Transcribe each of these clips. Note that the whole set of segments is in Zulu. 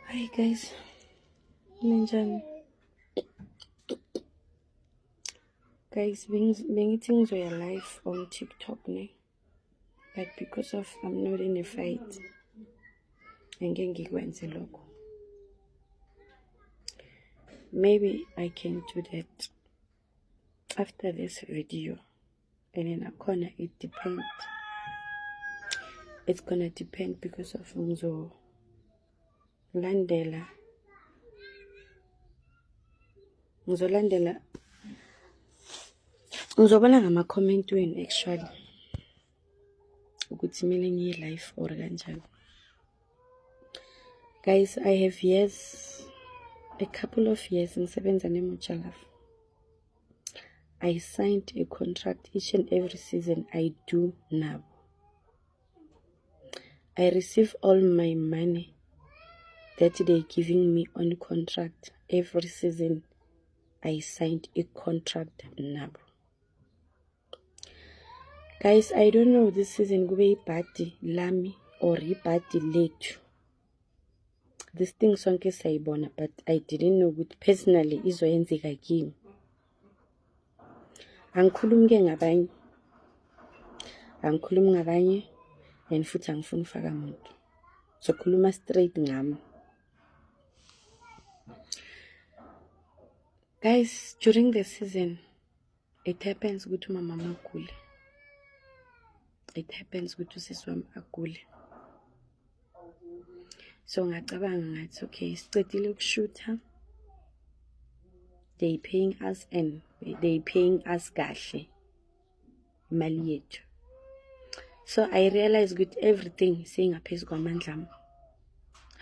Hi guys, ninjani? Guys, bengithi ngizoya live on TikTok ne, but because of I'm not in a fight, angeke ngikwenze lokho. Maybe I can do that after this video, and then nakhona it depends. It's gonna depend because of ngizolandela ngizobona ngama-comment wenu actually ukuthi kumele ngiye live or kanjani. Guys, I have a couple of years ngisebenza neMoja Love. I signed a contract each and every season I do now. I receive all my money that they giving me on contract every season. I signed a contract now. Guys, I don't know this season kube ibhadi lami or ibhadi lethu. This thing sonke sayibona, but I didn't know ukuthi personally izoyenzeka kimi. Angikhulumi ngabanye and futhi angifuni ufaka umuntu. So khuluma straight ngami. Guys, during the season it happens ukuthi mama agule. It happens ukuthi usisi wami agule. So ngacabanga ngathi okay, sicedile ukushootha. They paying us kahle imali yethu. So I realized ukuthi everything seyingaphezulu kwamandla ami.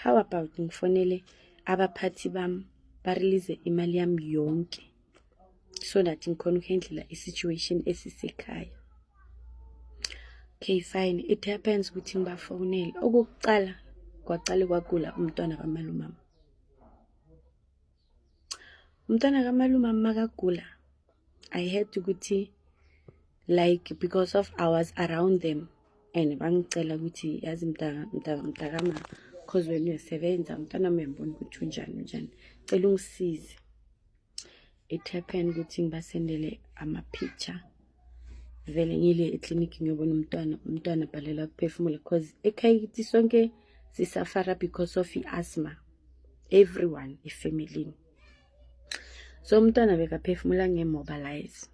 How about ngifonele abaphathi bami barelease imali yami yonke so that ngikhona ukuhandle i-situation esisekhaya. Okay, fine. It happens ukuthi ngibafonele. Okokuqala kwaqale kwagula umntwana kamalumama. Umntwana kamalumama makagula, I had to ukuthi like because of I was around them and bangicela ukuthi yazi mntakama because when uyasebenza umntwana uyambona ukuthi unjani cela ungisize. It happened ukuthi ngibasendele ama-picture vele ngile eclinic ngiyobona umntwana bhalela ukuphefumula because ekhaya kithi sonke sisafara because of asthma, everyone ifamily. So umntwana bekaphefumula ngemobilize.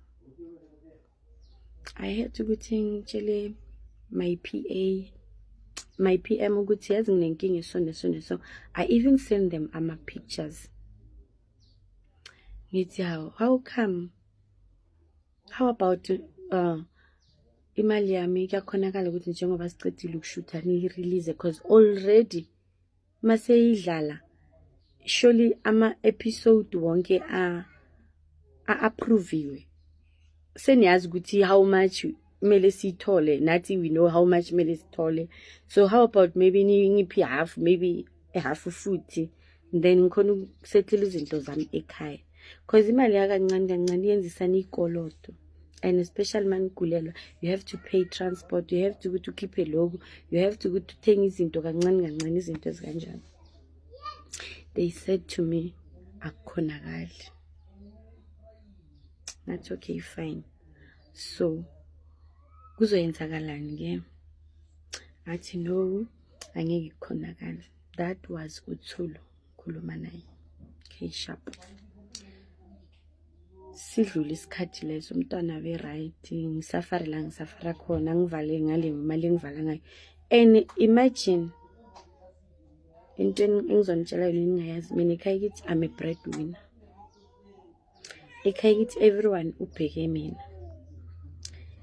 I had to ukuthi ngitshele my PM ukuthi yazi nginenkinga so I even send them ama-pictures. Ngithi how come, how about imali yami kuyakhonakala ukuthi njengoba sicedile ukushootha ni-release because already maseyidlala surely ama-episode wonke a-approviwe. Seniyazi ukuthi how much mele sithole, nathi we know how much mele sithole. So how about maybe ngiphi half, maybe a half futhi, then ngikhona ukusettle izinto zami ekhaya because imali yakancane yenzisana ikoloto. And especially manigulelwa, you have to pay transport, you have to go to keep a logo, you have to go to thenga izinto kancane izinto ezikanjalo. They said to me, akukhonakali. That's okay, fine. So kuzoyenzakalani ke? Athi no, angeke kukhonakala. That was uThulu khuluma naye. Okay, sharp. Sidlula isikhathi leso umntwana be right, ngisafara khona ngivale ngale imali engivala ngayo. And imagine into engizonitshela yona ningayazi mina ekhaya kithi I'm a breadwinner. Ekhaya kithi everyone ubheke mina.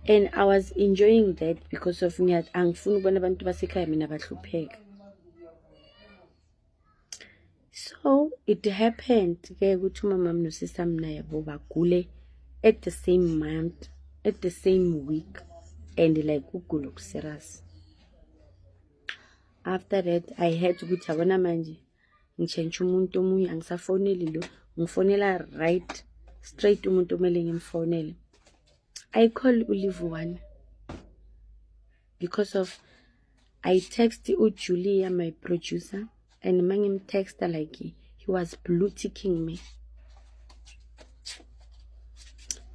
And I was enjoying that because of angifuni ukubona abantu basekhaya mina bahlupheka. So it happened ke ukuthi umama nosisi naye bagule at the same month, at the same week, and like ugula serious. After that I had ukuthi abona manje ngichange umuntu omunye, angisafoneli lo, ngifonela right straight umuntu omele ngimfonele. I call uLivuwane because of I text uJulia, my producer. and mangimtexta like he was blue ticking me.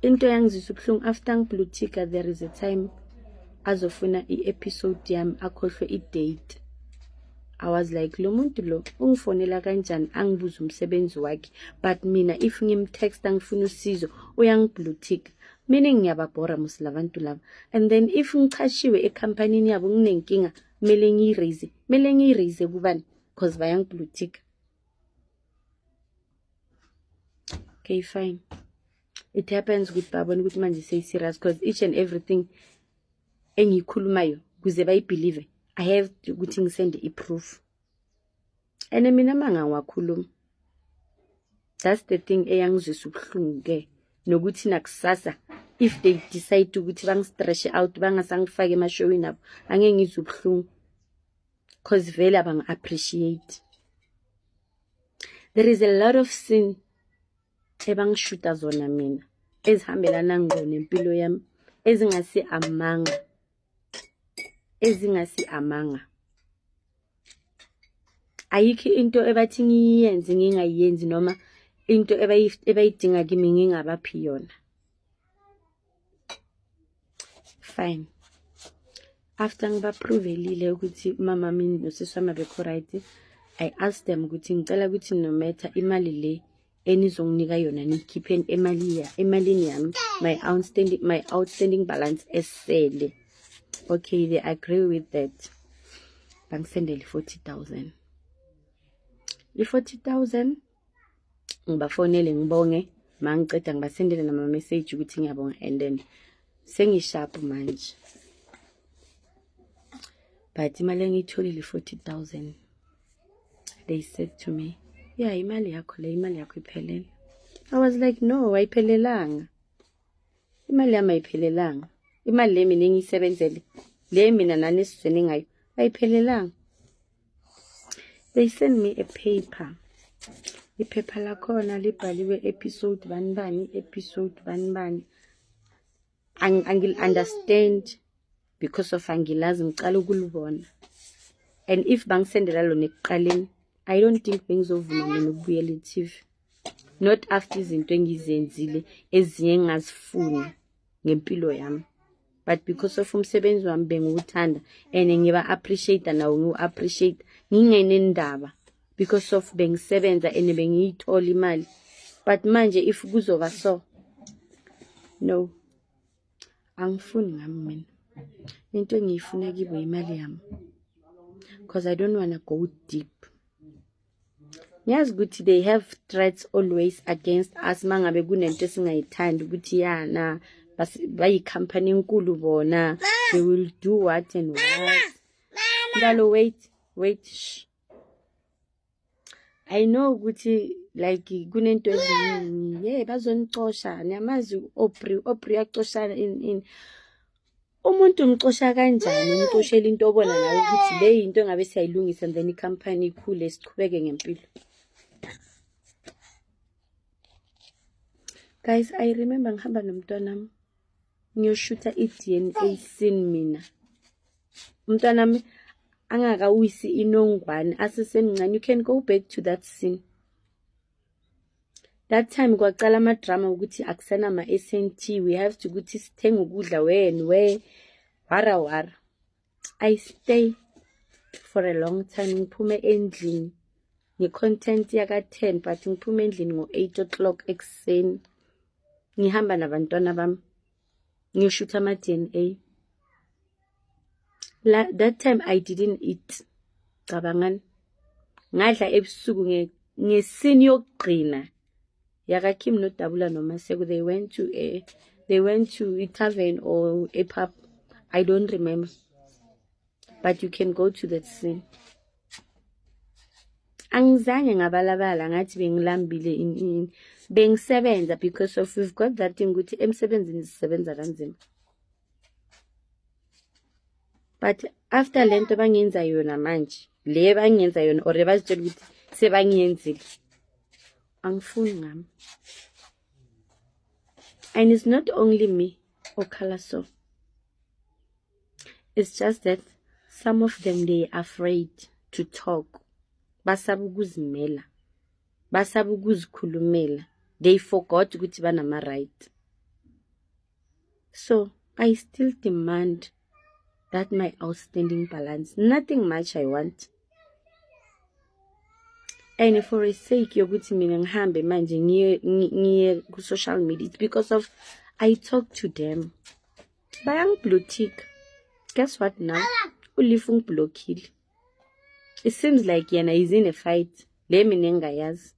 Into yangizwisa ubuhlungu after ngiblue ticka, there is a time azofuna i-episode yami akhohlwe i-date. I was like, lo muntu lo ungifonela kanjani angibuza umsebenzi wakhe, but mina if ngimtexta ngifuna usizo uyangiblue tick. Meaning ngiyababhora musilabantu laba. And then if ngichashiwe ecompany yabo nginenkinga mele ngiyiraise kubani because bayangiblue tick. Okay, fine. It happens with babona ukuthi manje say serious because each and everything engikhulumayo kuze bayibelieve I have to ukuthi ngisende i-proof. And mina manga ngiwakhuluma. That's the thing eyangizwisa ubuhlungu ke nokuthi nakusasa if they decide ukuthi bangi-stretch out bangasangifake emashowini abo angeke ngizwe ubuhlungu because vele abangi-appreciate. There is a lot of sin ebangishuta zona mina ezihambelana ngona empilo yami ezingasi amanga. Ayikho into ebathi ngiyenze ngingayenzi noma into ebayidinga kimi ngingabaphi yona. Fine. After ngibaprovelile ukuthi mama mini nosisi wami bekho right, I asked them ukuthi ngicela ukuthi no matter imali le enizonginika yona nikhipheni emalini yami my outstanding balance esele. Okay, they agree with that. Bangisendele 40,000. I-40,000 ngibafonele ngibonge mangiceda ngibasendele nama message ukuthi ngiyabonga and then sengisharp manje. But imali engiyitholile 40,000. They said to me, yeah, imali yakho iphelele. I was like, no, ayiphelelanga. Imali yami ayiphelelanga. Imali le mina engiyisebenzele, le mina nani sizweni ngayo, ayiphelelanga. They sent me a paper. Iphepha lakhona libhaliwe episode bani episode bani. Angil understand because of angilazi ngiqala ukulibona. And if bangisendela lona ekuqaleni, I don't think bengizovuma mina ukubuyela e-TV. Not after izinto engizenzile ezinye engazifuni ngempilo yami. But because of umsebenzi wami bengiwuthanda and ngiba appreciate nawo ngiwu-appreciate ngingenendaba because of bengisebenza and bengiyithola imali. But manje if kuzoba so, no, angifuni ngami mina. Into engiyifuna kibo imali yami because I don't want to go deep. Ngiyazi ukuthi they have threats always against us mangabe kunento esingayithandi ukuthi yana bayi-company enkulu bona, they will do what and what. Ngalo wait shh. I know ukuthi like kunento eziningi yeah bazonixosha niyamazi Aubrey yaxoshana in umuntu umxosha kanjani umxoshela into obona nawe ukuthi le into engabe siyayilungisa and then i-company ikhule siqhubeke ngempilo. Guys, I remember ngihamba nomntwanami ngiyoshuta i-DNA scene mina. Umntwanami angakawisi inongwane asesemncane. You can go back to that scene. That time kwaqala ama-drama ukuthi akusana ama-SNT, we have to ukuthi sithenge ukudla wara. I stay for a long time. Ngiphume endlini nge-content yaka 10 but ngiphume endlini ngo-8 o'clock ekuseni. Ngihamba nabantwana bami ngiyoshuta ama-DNA. That time I didn't eat. Cabangani ngadla ebusuku ngesini yokugcina yaka Kim noDabula noMaseko. They went to a tavern or a pub, I don't remember, but you can go to that scene. Angizange ngabalabala ngathi bengilambile bengisebenza because of we've got that thing ukuthi emsebenzini sisebenza kanzima. But after lento bangenza yona manje le bangenza yona or bazitshela ukuthi sebangiyenzile angifuni ngami. And it's not only me okhala so, it's just that some of them they are afraid to talk basaba ukuzimela, basaba ukuzikhulumela. They forgot ukuthi banama-right. So I still demand that my outstanding balance. Nothing much I want. And for a sake yokuthi mina ngihambe manje ngiye ku social media, it's because of I talk to them. Bayang blue tick. Guess what now? Ulifu ngiblockile. It seems like yena is in a fight. Le mina engayazi.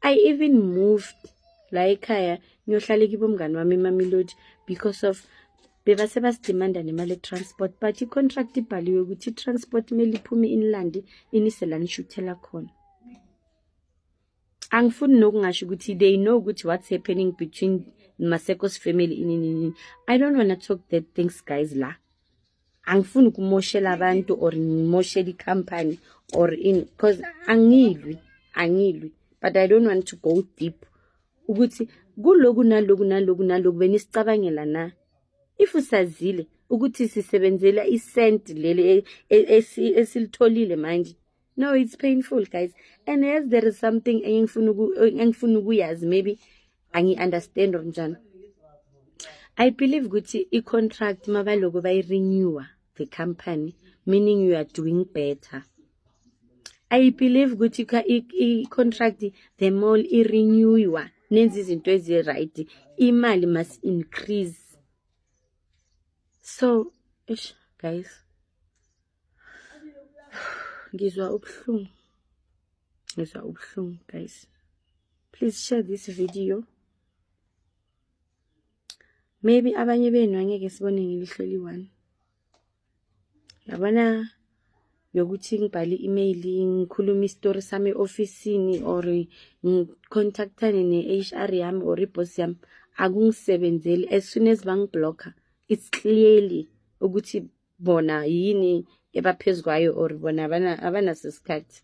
I even moved la ekhaya ngiyohlala kibo mngani wami eMamelodi because of bebase basidemanda nemali transport, but i-contract ibhaliwe ukuthi i-transport kumele iphume inland inise la nishuthela khona. Angifuni nokungasho ukuthi they know ukuthi what's happening between Maseko's family. I don't want to talk that things, guys, la. Angifuni ukumoshela abantu or ngimoshela i-company or in, because angilwi, but I don't want to go deep. Ukuthi kuloku naloku benisicabangela na. If usazile ukuthi sisebenzela isent lele esilitholile manje. No, it's painful, guys. And yes, there is something engifuna ukuyazi, maybe angi-understand or njani. I believe ukuthi i-contract mabaloko bayi-renewer the company, meaning you are doing better. I believe ukuthi i-contract the mall i-renewer nenza izinto ezi-right, imali must increase. So, guys, ngizwa ubuhlungu, guys. Please share this video. Maybe abanye benu angeke sibone ngelihlo eliwani. Yabona yokuthi ngibhale i-email ngikhuluma i-story sami officeini or ngicontactane ne-HR yami or i-boss yami akungisebenzeli. As soon as bangiblocka, it's clearly ukuthi bona yini ebaphezukwayo or bona abanasesikhathi.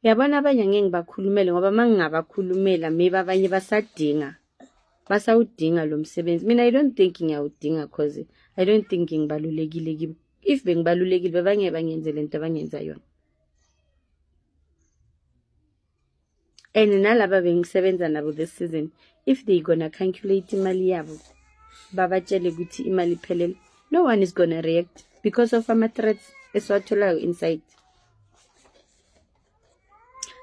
Yabona abanye ngeke ngibakhulumele ngoba mangingabakhulumela maybe abanye basawudinga lo msebenzi. Mina I don't think ngiyawudinga because I don't think ngibalulekile kibo. If bengibalulekile bebangeke bangenze lento abangenza yona. And nalaba bengisebenza nabo this season, if they gonna calculate imali yabo babatshele ukuthi imali iphelele, no one is gonna react because of ama-threats esiwatholayo inside.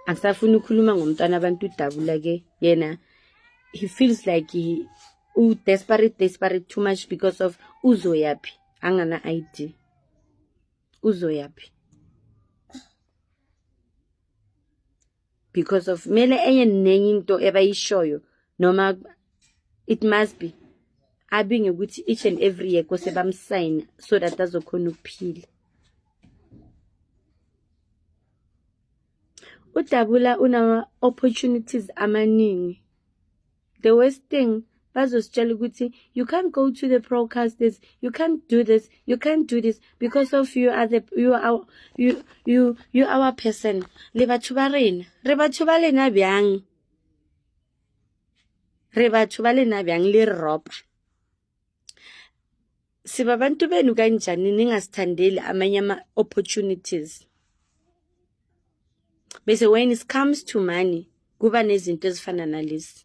Angisafuni ukukhuluma ngomntwana abantu uDabula ke yena he feels like he desperate too much because of uzoyapi angana ID. Uzoyapi because of mele enye nenye into ebayishoyo noma it must be abinge ukuthi each and every year kose bamsign so that azokhona ukuphila. uDabula una opportunities amaningi. The worst thing bazositshela ukuthi you can't go to the broadcasters, you can't do this, you can't do this because of you are our person. Le batho ba rena re batho ba lena bjang, le ropa siba bantu benu kanjani ningasithandeli amanye ama opportunities. Bese when it comes to money kuba nezinto ezifana nalezi.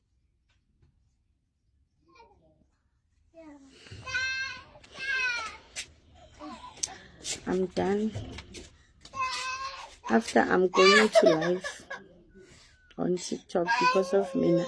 I'm done. After I'm going to live on TikTok because of me.